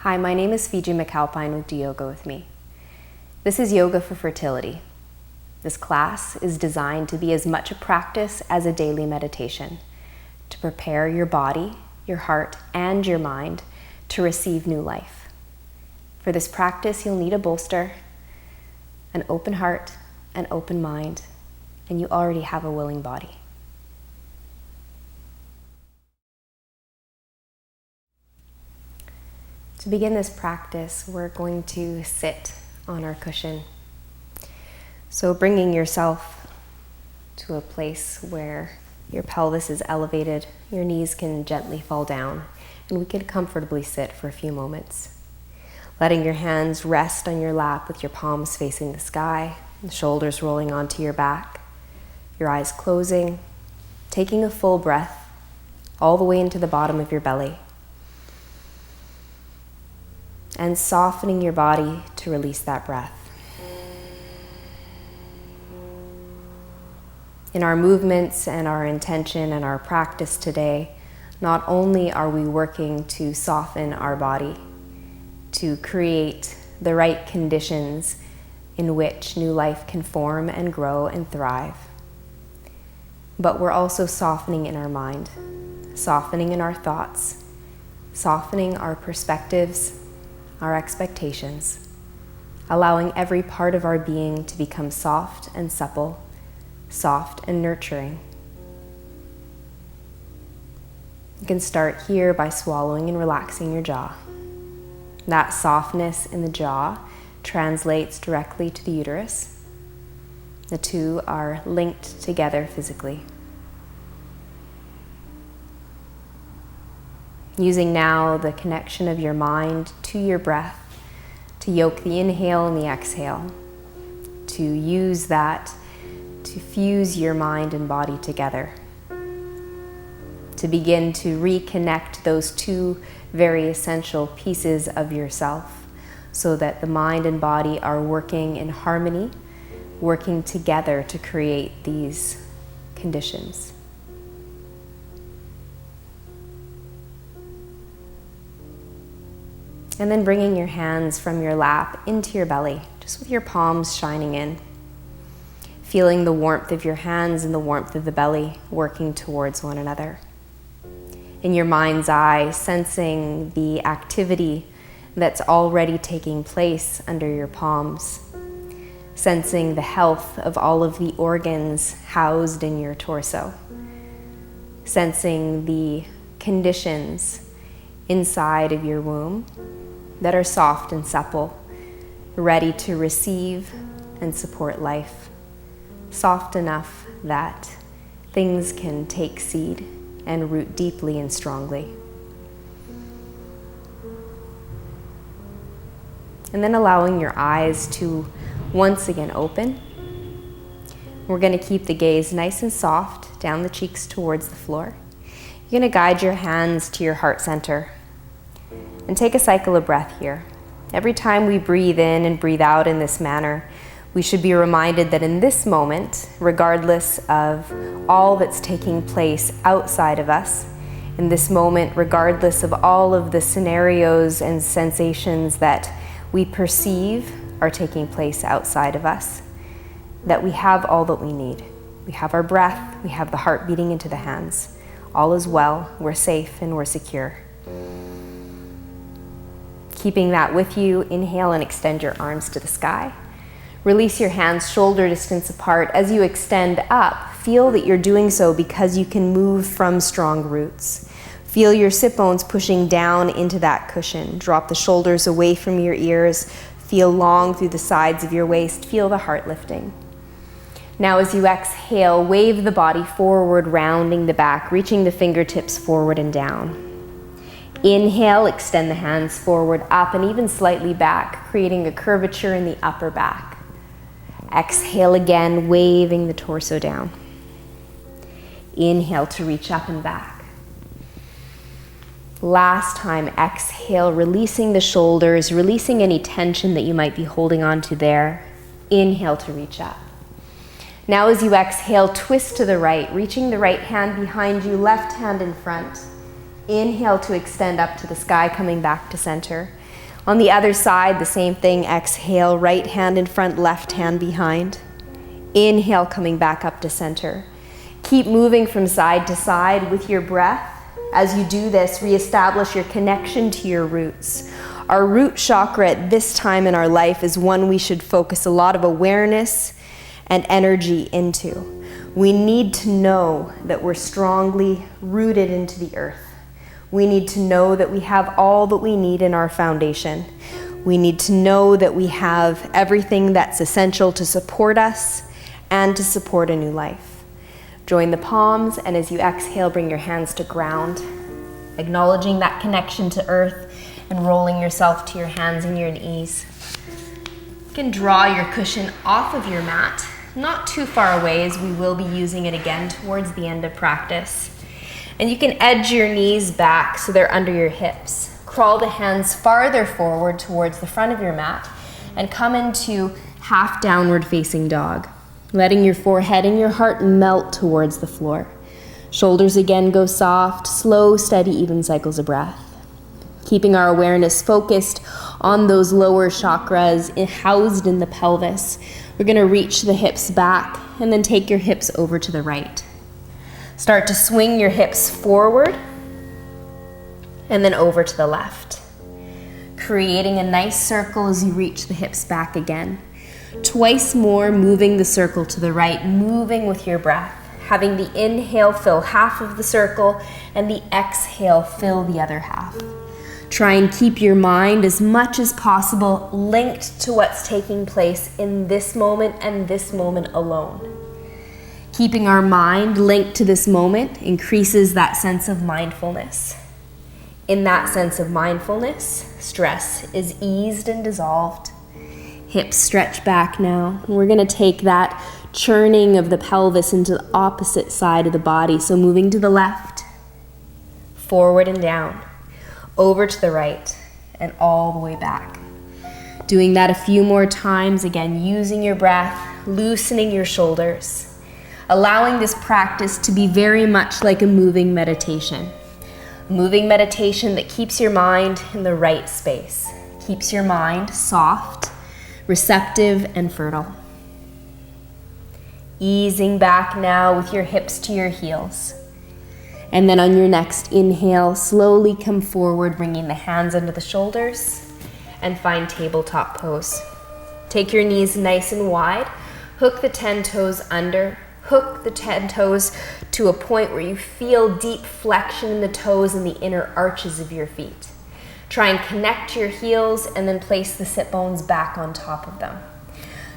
Hi, my name is Fiji McAlpine with Do Yoga With Me. This is Yoga for Fertility. This class is designed to be as much a practice as a daily meditation, to prepare your body, your heart, and your mind to receive new life. For this practice, you'll need a bolster, an open heart, an open mind, and you already have a willing body. To begin this practice, we're going to sit on our cushion. So bringing yourself to a place where your pelvis is elevated, your knees can gently fall down, and we can comfortably sit for a few moments. Letting your hands rest on your lap with your palms facing the sky, the shoulders rolling onto your back, your eyes closing, taking a full breath all the way into the bottom of your belly, and softening your body to release that breath. In our movements and our intention and our practice today, not only are we working to soften our body, to create the right conditions in which new life can form and grow and thrive, but we're also softening in our mind, softening in our thoughts, softening our perspectives, our expectations, allowing every part of our being to become soft and supple, soft and nurturing. You can start here by swallowing and relaxing your jaw. That softness in the jaw translates directly to the uterus. The two are linked together physically. Using now the connection of your mind to your breath to yoke the inhale and the exhale, to use that to fuse your mind and body together, to begin to reconnect those two very essential pieces of yourself so that the mind and body are working in harmony, working together to create these conditions. And then bringing your hands from your lap into your belly, just with your palms shining in. Feeling the warmth of your hands and the warmth of the belly working towards one another. In your mind's eye, sensing the activity that's already taking place under your palms. Sensing the health of all of the organs housed in your torso. Sensing the conditions inside of your womb that are soft and supple, ready to receive and support life. Soft enough that things can take seed and root deeply and strongly. And then allowing your eyes to once again open. We're going to keep the gaze nice and soft down the cheeks towards the floor. You're going to guide your hands to your heart center. And take a cycle of breath here. Every time we breathe in and breathe out in this manner, we should be reminded that in this moment, regardless of all that's taking place outside of us, in this moment, regardless of all of the scenarios and sensations that we perceive are taking place outside of us, that we have all that we need. We have our breath, we have the heart beating into the hands. All is well, we're safe and we're secure. Keeping that with you, inhale and extend your arms to the sky. Release your hands shoulder distance apart. As you extend up, feel that you're doing so because you can move from strong roots. Feel your sit bones pushing down into that cushion. Drop the shoulders away from your ears. Feel long through the sides of your waist. Feel the heart lifting. Now as you exhale, wave the body forward, rounding the back, reaching the fingertips forward and down. Inhale, extend the hands forward, up, and even slightly back, creating a curvature in the upper back. Exhale again, waving the torso down. Inhale to reach up and back. Last time, exhale, releasing the shoulders, releasing any tension that you might be holding on to there. Inhale to reach up. Now as you exhale, twist to the right, reaching the right hand behind you, left hand in front. Inhale to extend up to the sky, coming back to center. On the other side, the same thing. Exhale, right hand in front, left hand behind. Inhale, coming back up to center. Keep moving from side to side with your breath. As you do this, reestablish your connection to your roots. Our root chakra at this time in our life is one we should focus a lot of awareness and energy into. We need to know that we're strongly rooted into the earth. We need to know that we have all that we need in our foundation. We need to know that we have everything that's essential to support us and to support a new life. Join the palms, and as you exhale, bring your hands to ground, acknowledging that connection to earth and rolling yourself to your hands and your knees. You can draw your cushion off of your mat, not too far away, as we will be using it again towards the end of practice. And you can edge your knees back so they're under your hips. Crawl the hands farther forward towards the front of your mat and come into half downward facing dog, letting your forehead and your heart melt towards the floor. Shoulders again go soft, slow, steady, even cycles of breath. Keeping our awareness focused on those lower chakras housed in the pelvis. We're going to reach the hips back and then take your hips over to the right. Start to swing your hips forward and then over to the left, creating a nice circle as you reach the hips back again. Twice more, moving the circle to the right, moving with your breath, having the inhale fill half of the circle and the exhale fill the other half. Try and keep your mind as much as possible linked to what's taking place in this moment and this moment alone. Keeping our mind linked to this moment increases that sense of mindfulness. In that sense of mindfulness, stress is eased and dissolved. Hips stretch back now. We're going to take that churning of the pelvis into the opposite side of the body. So moving to the left, forward and down, over to the right, and all the way back. Doing that a few more times, again, using your breath, loosening your shoulders. Allowing this practice to be very much like a moving meditation. A moving meditation that keeps your mind in the right space, keeps your mind soft, receptive, and fertile. Easing back now with your hips to your heels. And then on your next inhale, slowly come forward, bringing the hands under the shoulders, and find tabletop pose. Take your knees nice and wide, hook the 10 toes under. Hook the 10 toes to a point where you feel deep flexion in the toes and the inner arches of your feet. Try and connect your heels and then place the sit bones back on top of them.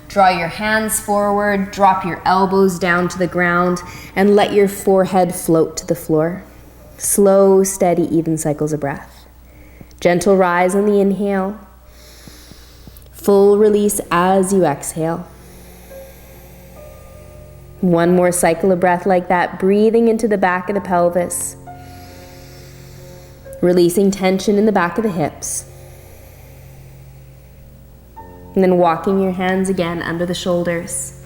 Draw your hands forward, drop your elbows down to the ground, and let your forehead float to the floor. Slow, steady, even cycles of breath. Gentle rise on the inhale. Full release as you exhale. One more cycle of breath like that, breathing into the back of the pelvis, releasing tension in the back of the hips, and then walking your hands again under the shoulders.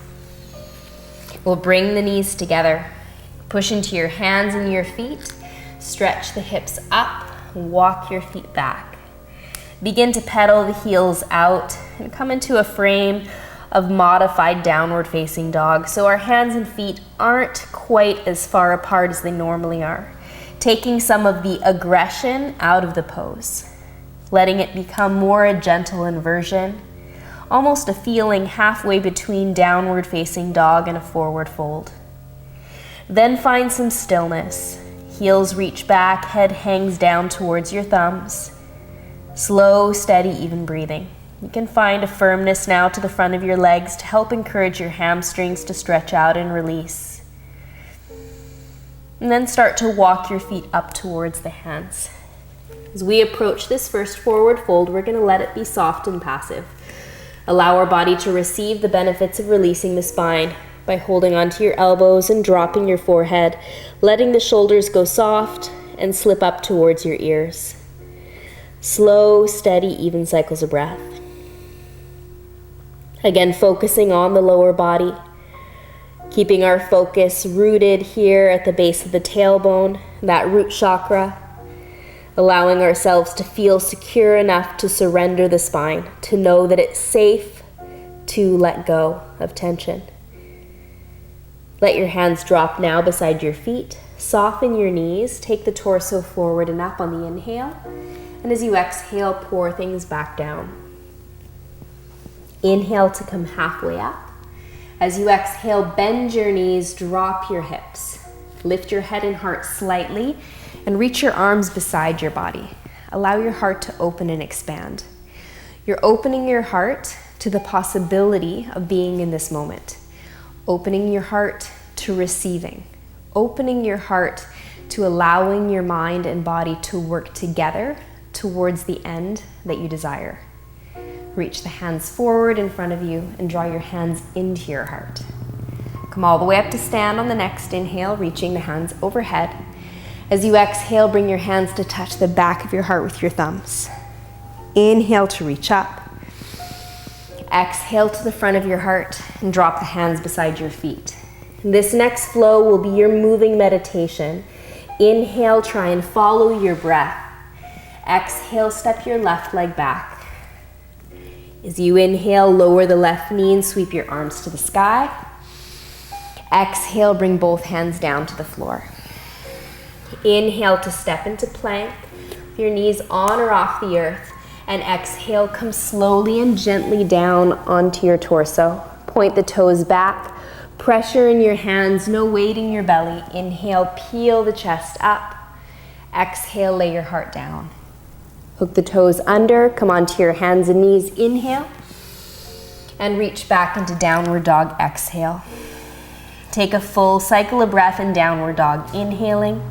We'll bring the knees together, push into your hands and your feet, stretch the hips up, walk your feet back. Begin to pedal the heels out and come into a frame of modified downward facing dog. So our hands and feet aren't quite as far apart as they normally are. Taking some of the aggression out of the pose. Letting it become more a gentle inversion. Almost a feeling halfway between downward facing dog and a forward fold. Then find some stillness. Heels reach back, head hangs down towards your thumbs. Slow, steady, even breathing. You can find a firmness now to the front of your legs to help encourage your hamstrings to stretch out and release. And then start to walk your feet up towards the hands. As we approach this first forward fold, we're going to let it be soft and passive. Allow our body to receive the benefits of releasing the spine by holding onto your elbows and dropping your forehead, letting the shoulders go soft and slip up towards your ears. Slow, steady, even cycles of breath. Again, focusing on the lower body, keeping our focus rooted here at the base of the tailbone, that root chakra, allowing ourselves to feel secure enough to surrender the spine, to know that it's safe to let go of tension. Let your hands drop now beside your feet. Soften your knees. Take the torso forward and up on the inhale. And as you exhale, pour things back down. Inhale to come halfway up. As you exhale, bend your knees, drop your hips. Lift your head and heart slightly and reach your arms beside your body. Allow your heart to open and expand. You're opening your heart to the possibility of being in this moment. Opening your heart to receiving. Opening your heart to allowing your mind and body to work together towards the end that you desire. Reach the hands forward in front of you and draw your hands into your heart. Come all the way up to stand on the next inhale, reaching the hands overhead. As you exhale, bring your hands to touch the back of your heart with your thumbs. Inhale to reach up. Exhale to the front of your heart and drop the hands beside your feet. This next flow will be your moving meditation. Inhale, try and follow your breath. Exhale, step your left leg back. As you inhale, lower the left knee and sweep your arms to the sky. Exhale, bring both hands down to the floor. Inhale to step into plank, with your knees on or off the earth. And exhale, come slowly and gently down onto your torso. Point the toes back, pressure in your hands, no weight in your belly. Inhale, peel the chest up. Exhale, lay your heart down. Hook the toes under, come onto your hands and knees. Inhale, and reach back into downward dog. Exhale. Take a full cycle of breath in downward dog. Inhaling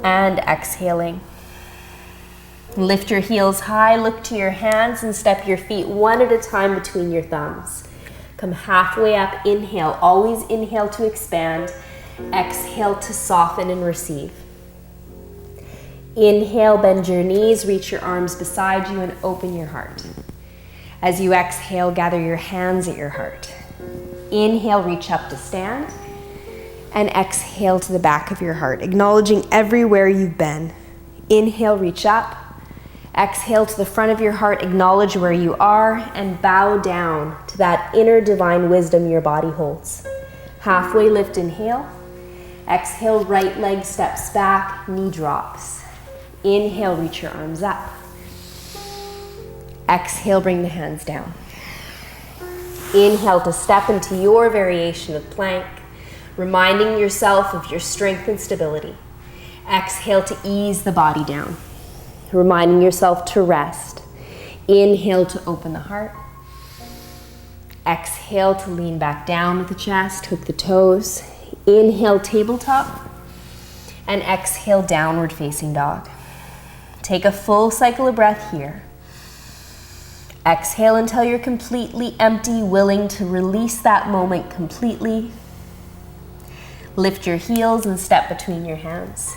and exhaling. Lift your heels high, look to your hands, and step your feet one at a time between your thumbs. Come halfway up, inhale. Always inhale to expand. Exhale to soften and receive. Inhale, bend your knees, reach your arms beside you, and open your heart. As you exhale, gather your hands at your heart. Inhale, reach up to stand. And exhale to the back of your heart, acknowledging everywhere you've been. Inhale, reach up. Exhale to the front of your heart, acknowledge where you are, and bow down to that inner divine wisdom your body holds. Halfway lift, inhale. Exhale, right leg steps back, knee drops. Inhale, reach your arms up. Exhale, bring the hands down. Inhale to step into your variation of plank, reminding yourself of your strength and stability. Exhale to ease the body down, reminding yourself to rest. Inhale to open the heart. Exhale to lean back down with the chest, hook the toes. Inhale, tabletop. And exhale, downward facing dog. Take a full cycle of breath here. Exhale until you're completely empty, willing to release that moment completely. Lift your heels and step between your hands.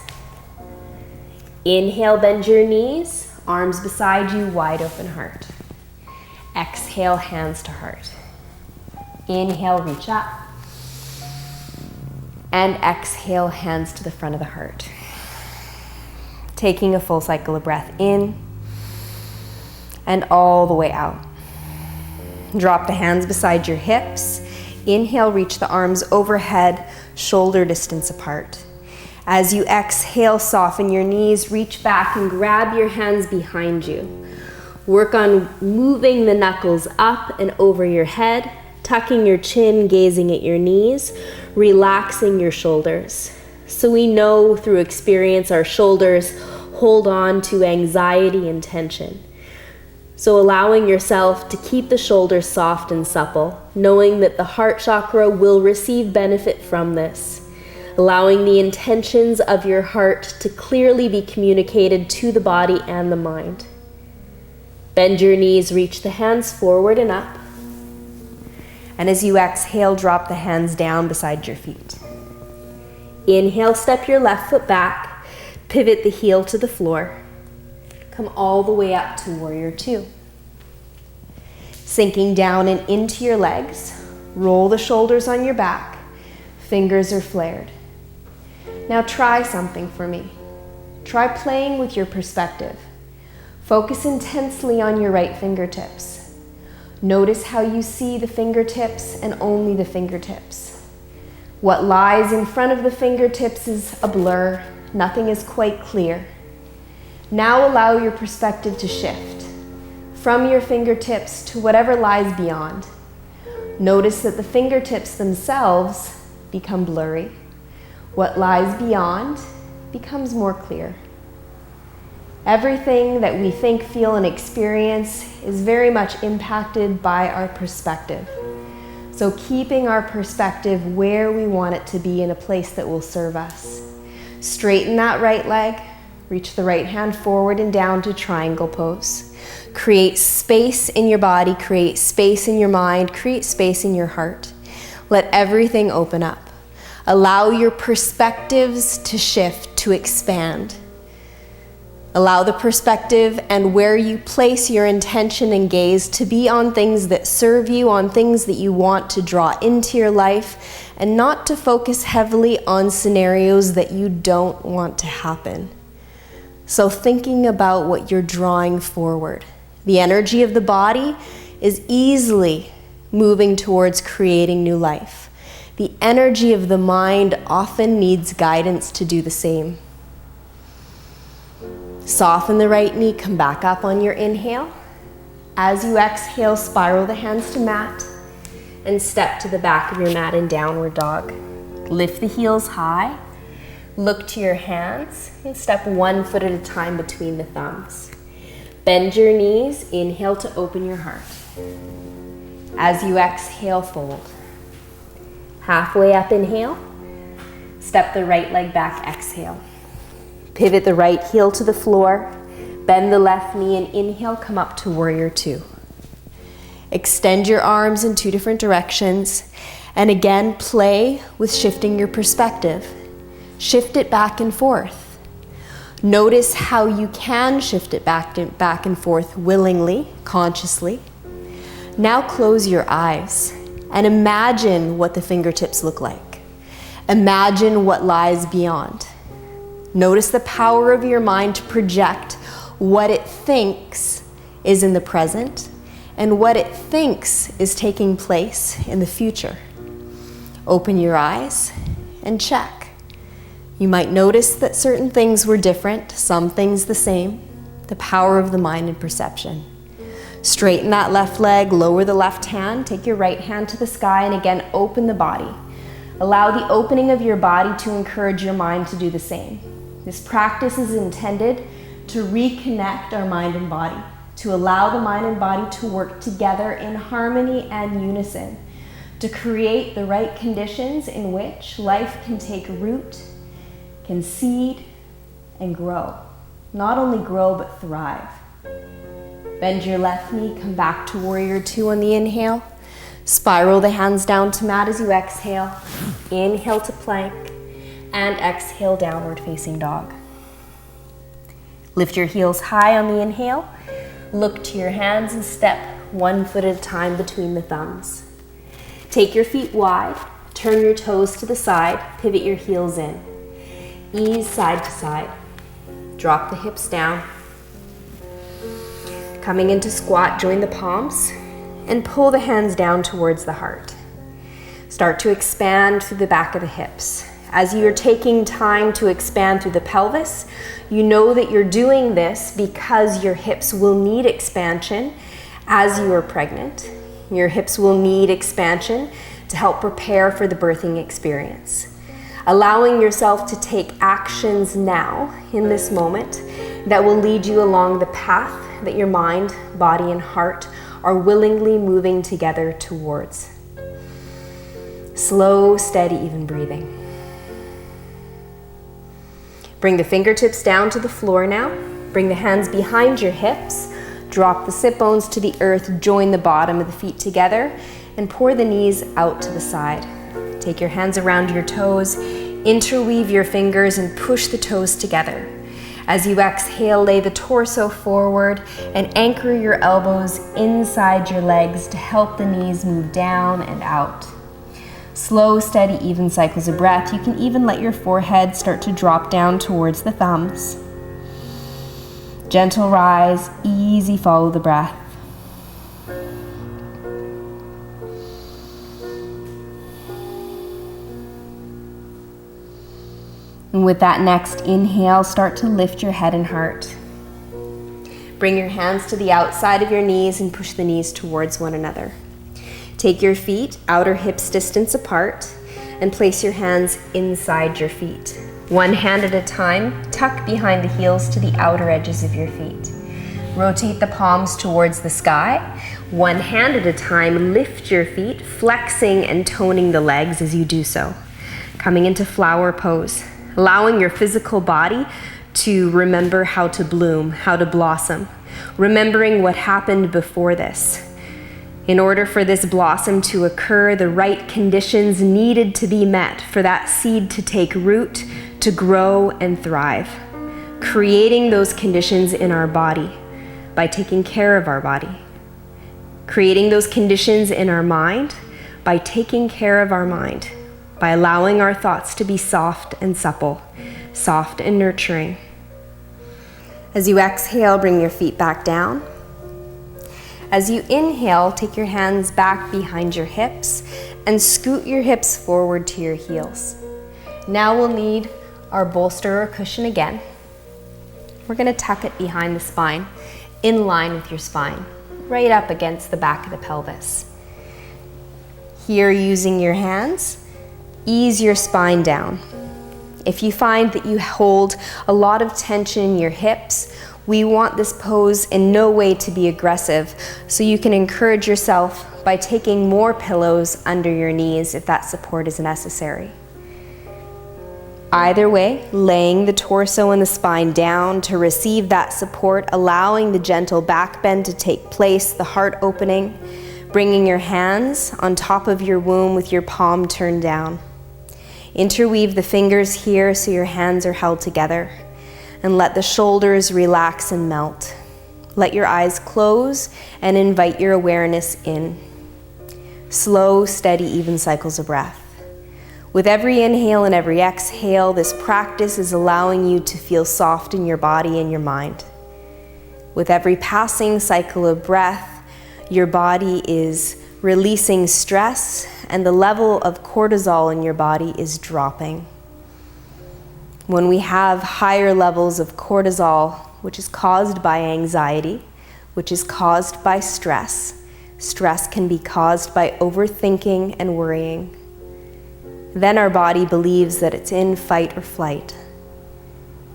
Inhale, bend your knees, arms beside you, wide open heart. Exhale, hands to heart. Inhale, reach up. And exhale, hands to the front of the heart. Taking a full cycle of breath in and all the way out. Drop the hands beside your hips. Inhale, reach the arms overhead, shoulder distance apart. As you exhale, soften your knees, reach back and grab your hands behind you. Work on moving the knuckles up and over your head, tucking your chin, gazing at your knees, relaxing your shoulders. So we know through experience our shoulders hold on to anxiety and tension. So allowing yourself to keep the shoulders soft and supple, knowing that the heart chakra will receive benefit from this. Allowing the intentions of your heart to clearly be communicated to the body and the mind. Bend your knees, reach the hands forward and up. And as you exhale, drop the hands down beside your feet. Inhale, step your left foot back, pivot the heel to the floor. Come all the way up to warrior two. Sinking down and into your legs, roll the shoulders on your back, fingers are flared. Now try something for me. Try playing with your perspective. Focus intensely on your right fingertips. Notice how you see the fingertips and only the fingertips. What lies in front of the fingertips is a blur. Nothing is quite clear. Now allow your perspective to shift from your fingertips to whatever lies beyond. Notice that the fingertips themselves become blurry. What lies beyond becomes more clear. Everything that we think, feel, and experience is very much impacted by our perspective. So keeping our perspective where we want it to be in a place that will serve us. Straighten that right leg, reach the right hand forward and down to triangle pose. Create space in your body, create space in your mind, create space in your heart. Let everything open up. Allow your perspectives to shift, to expand. Allow the perspective and where you place your intention and gaze to be on things that serve you, on things that you want to draw into your life, and not to focus heavily on scenarios that you don't want to happen. So thinking about what you're drawing forward. The energy of the body is easily moving towards creating new life. The energy of the mind often needs guidance to do the same. Soften the right knee, come back up on your inhale. As you exhale, spiral the hands to mat and step to the back of your mat in downward dog. Lift the heels high, look to your hands, and step 1 foot at a time between the thumbs. Bend your knees, inhale to open your heart. As you exhale, fold. Halfway up, inhale, step the right leg back, exhale. Pivot the right heel to the floor, bend the left knee, and inhale, come up to warrior 2. Extend your arms in 2 different directions, and again, play with shifting your perspective. Shift it back and forth. Notice how you can shift it back and forth willingly, consciously. Now close your eyes and imagine what the fingertips look like. Imagine what lies beyond. Notice the power of your mind to project what it thinks is in the present and what it thinks is taking place in the future. Open your eyes and check. You might notice that certain things were different, some things the same. The power of the mind and perception. Straighten that left leg, lower the left hand, take your right hand to the sky, and again, open the body. Allow the opening of your body to encourage your mind to do the same. This practice is intended to reconnect our mind and body, to allow the mind and body to work together in harmony and unison, to create the right conditions in which life can take root, can seed, and grow. Not only grow, but thrive. Bend your left knee, come back to warrior 2 on the inhale. Spiral the hands down to mat as you exhale. Inhale to plank. And exhale, downward facing dog. Lift your heels high on the inhale. Look to your hands and step 1 foot at a time between the thumbs. Take your feet wide, turn your toes to the side, pivot your heels in. Ease side to side. Drop the hips down. Coming into squat, join the palms and pull the hands down towards the heart. Start to expand through the back of the hips. As you're taking time to expand through the pelvis, you know that you're doing this because your hips will need expansion as you are pregnant. Your hips will need expansion to help prepare for the birthing experience. Allowing yourself to take actions now, in this moment, that will lead you along the path that your mind, body, and heart are willingly moving together towards. Slow, steady, even breathing. Bring the fingertips down to the floor now. Bring the hands behind your hips. Drop the sit bones to the earth. Join the bottom of the feet together and pour the knees out to the side. Take your hands around your toes. Interweave your fingers and push the toes together. As you exhale, lay the torso forward and anchor your elbows inside your legs to help the knees move down and out. Slow, steady, even cycles of breath. You can even let your forehead start to drop down towards the thumbs. Gentle rise, easy follow the breath. And with that next inhale, start to lift your head and heart. Bring your hands to the outside of your knees and push the knees towards one another. Take your feet outer hips distance apart and place your hands inside your feet. One hand at a time, tuck behind the heels to the outer edges of your feet. Rotate the palms towards the sky. One hand at a time, lift your feet, flexing and toning the legs as you do so. Coming into flower pose. Allowing your physical body to remember how to bloom, how to blossom, remembering what happened before this. In order for this blossom to occur, the right conditions needed to be met for that seed to take root, to grow and thrive. Creating those conditions in our body by taking care of our body. Creating those conditions in our mind by taking care of our mind. By allowing our thoughts to be soft and supple, soft and nurturing. As you exhale, bring your feet back down. As you inhale, take your hands back behind your hips and scoot your hips forward to your heels. Now we'll need our bolster or cushion again. We're going to tuck it behind the spine, in line with your spine, right up against the back of the pelvis. Here, using your hands, ease your spine down. If you find that you hold a lot of tension in your hips, we want this pose in no way to be aggressive, so you can encourage yourself by taking more pillows under your knees if that support is necessary. Either way, laying the torso and the spine down to receive that support, allowing the gentle back bend to take place, the heart opening, bringing your hands on top of your womb with your palm turned down. Interweave the fingers here so your hands are held together, and let the shoulders relax and melt. Let your eyes close and invite your awareness in. Slow, steady, even cycles of breath. With every inhale and every exhale, this practice is allowing you to feel soft in your body and your mind. With every passing cycle of breath, your body is releasing stress, and the level of cortisol in your body is dropping. When we have higher levels of cortisol, which is caused by anxiety, which is caused by stress, stress can be caused by overthinking and worrying. Then our body believes that it's in fight or flight.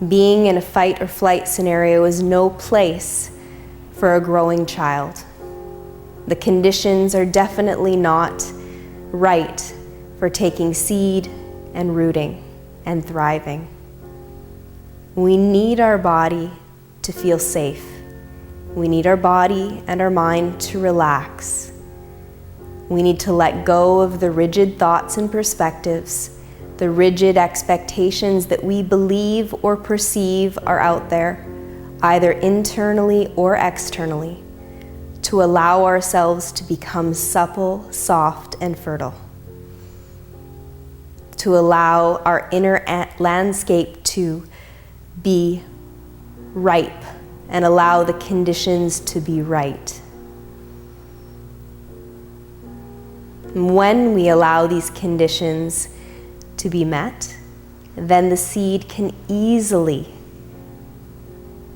Being in a fight or flight scenario is no place for a growing child. The conditions are definitely not right for taking seed and rooting and thriving. We need our body to feel safe. We need our body and our mind to relax. We need to let go of the rigid thoughts and perspectives, the rigid expectations that we believe or perceive are out there, either internally or externally, to allow ourselves to become supple, soft, and fertile. To allow our inner landscape to be ripe and allow the conditions to be right. When we allow these conditions to be met, then the seed can easily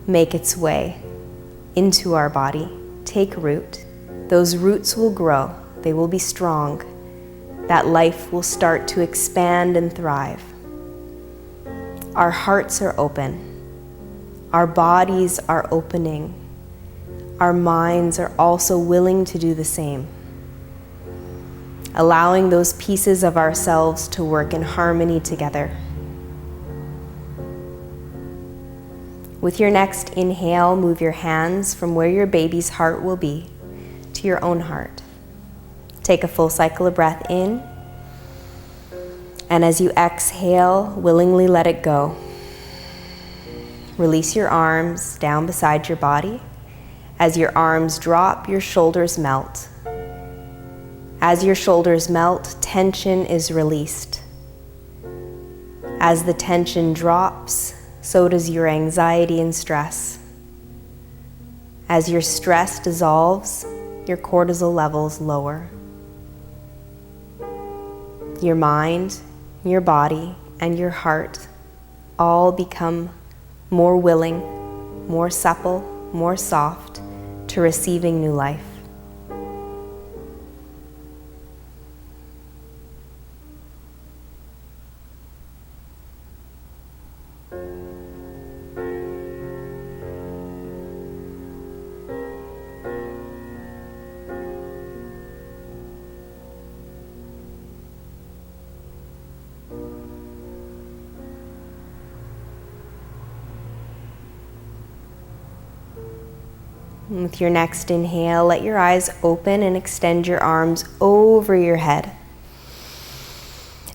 make its way into our body, take root. Those roots will grow, they will be strong. That life will start to expand and thrive. Our hearts are open. Our bodies are opening. Our minds are also willing to do the same. Allowing those pieces of ourselves to work in harmony together. With your next inhale, move your hands from where your baby's heart will be to your own heart. Take a full cycle of breath in, and as you exhale, willingly let it go. Release your arms down beside your body. As your arms drop, your shoulders melt. As your shoulders melt, tension is released. As the tension drops, so does your anxiety and stress. As your stress dissolves, your cortisol levels lower. Your mind, your body, and your heart all become more willing, more supple, more soft to receiving new life. With your next inhale, let your eyes open and extend your arms over your head.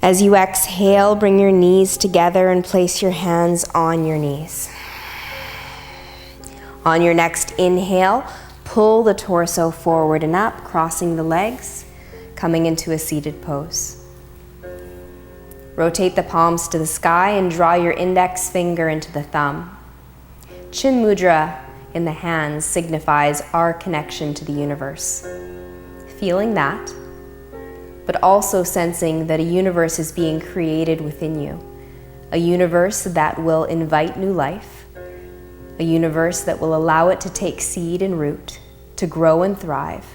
As you exhale, bring your knees together and place your hands on your knees. On your next inhale, pull the torso forward and up, crossing the legs, coming into a seated pose. Rotate the palms to the sky and draw your index finger into the thumb. Chin mudra in the hands signifies our connection to the universe. Feeling that, but also sensing that a universe is being created within you. A universe that will invite new life. A universe that will allow it to take seed and root, to grow and thrive.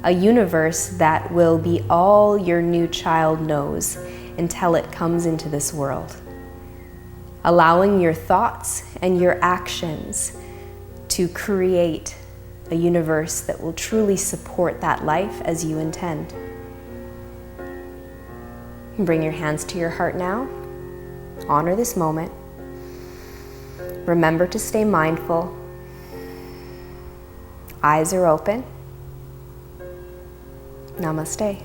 A universe that will be all your new child knows until it comes into this world. Allowing your thoughts and your actions to create a universe that will truly support that life as you intend. Bring your hands to your heart now. Honor this moment. Remember to stay mindful. Eyes are open. Namaste.